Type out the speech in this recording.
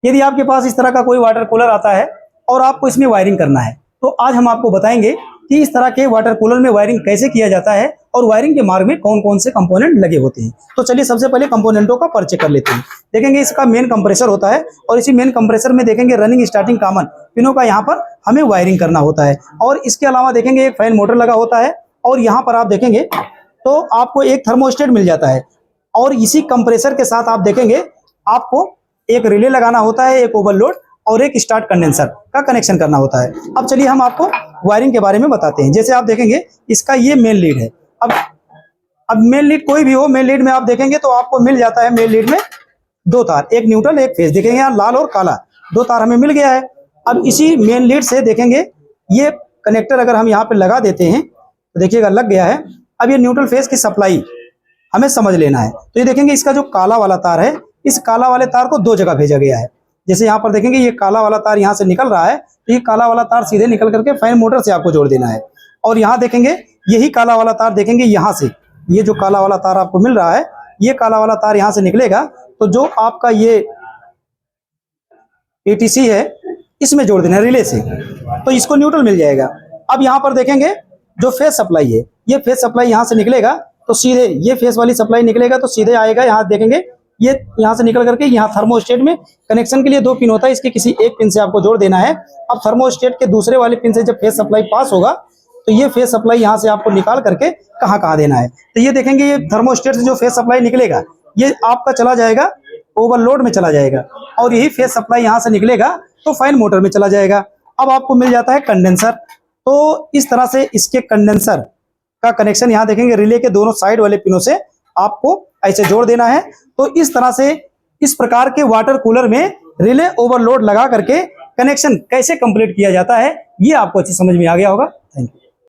यदि आपके पास इस तरह का कोई वाटर कूलर आता है और आपको इसमें वायरिंग करना है, तो आज हम आपको बताएंगे कि इस तरह के वाटर कूलर में वायरिंग कैसे किया जाता है और वायरिंग के मार्ग में कौन कौन से कंपोनेंट लगे होते हैं। तो चलिए सबसे पहले कंपोनेंटों का परिचय कर लेते हैं। देखेंगे इसका मेन कंप्रेसर होता है और इसी मेन कंप्रेसर में देखेंगे रनिंग स्टार्टिंग कॉमन पिनों का यहाँ पर हमें वायरिंग करना होता है। और इसके अलावा देखेंगे एक फैन मोटर लगा होता है और यहाँ पर आप देखेंगे तो आपको एक थर्मोस्टेट मिल जाता है। और इसी कंप्रेसर के साथ आप देखेंगे आपको एक रिले लगाना होता है, एक ओवरलोड और एक स्टार्ट कंडेंसर का कनेक्शन करना होता है। अब चलिए हम आपको वायरिंग के बारे में बताते हैं। जैसे आप देखेंगे इसका ये मेन लीड है। अब मेन लीड कोई भी हो, मेन लीड में आप देखेंगे तो आपको मिल जाता है मेन लीड में दो तार, एक न्यूट्रल एक फेज। देखेंगे यहाँ लाल और काला दो तार हमें मिल गया है। अब इसी मेन लीड से देखेंगे ये कनेक्टर अगर हम यहाँ पे लगा देते हैं तो देखिएगा लग गया है। अब ये न्यूट्रल फेज की सप्लाई हमें समझ लेना है। तो ये देखेंगे इसका जो काला वाला तार है, इस काला वाले तार को दो जगह भेजा गया है। जैसे यहाँ पर देखेंगे ये काला वाला तार यहाँ से निकल रहा है, तो ये काला वाला तार सीधे निकल करके फैन मोटर से आपको जोड़ देना है। और यहाँ देखेंगे यही काला वाला तार देखेंगे यहाँ से, ये जो काला वाला तार आपको मिल रहा है, ये काला वाला तार यहाँ से निकलेगा तो जो आपका ये ATC है इसमें जोड़ देना है रिले से, तो इसको न्यूट्रल मिल जाएगा। अब यहाँ पर देखेंगे जो फेज सप्लाई है, ये फेज सप्लाई यहाँ से निकलेगा तो सीधे ये फेज वाली सप्लाई निकलेगा तो सीधे आएगा। यहाँ देखेंगे ये यहाँ से निकल करके यहाँ थर्मोस्टेट में कनेक्शन के लिए दो पिन होता है, इसके किसी एक पिन से आपको जोड़ देना है। अब थर्मोस्टेट के दूसरे वाले पिन से जब फेज सप्लाई पास होगा तो ये फेज सप्लाई यहाँ से आपको निकाल करके कहाँ देना है। तो ये देखेंगे ये थर्मोस्टेट से जो फेज सप्लाई निकलेगा ये आपका चला जाएगा ओवरलोड में चला जाएगा और यही फेज सप्लाई यहाँ से निकलेगा तो फैन मोटर में चला जाएगा। अब आपको मिल जाता है कंडेंसर। तो इस तरह से इसके कंडेंसर का कनेक्शन यहाँ देखेंगे रिले के दोनों साइड वाले पिनों से आपको ऐसे जोड़ देना है। तो इस तरह से इस प्रकार के वाटर कूलर में रिले ओवरलोड लगा करके कनेक्शन कैसे कंप्लीट किया जाता है ये आपको अच्छी समझ में आ गया होगा। Thank you.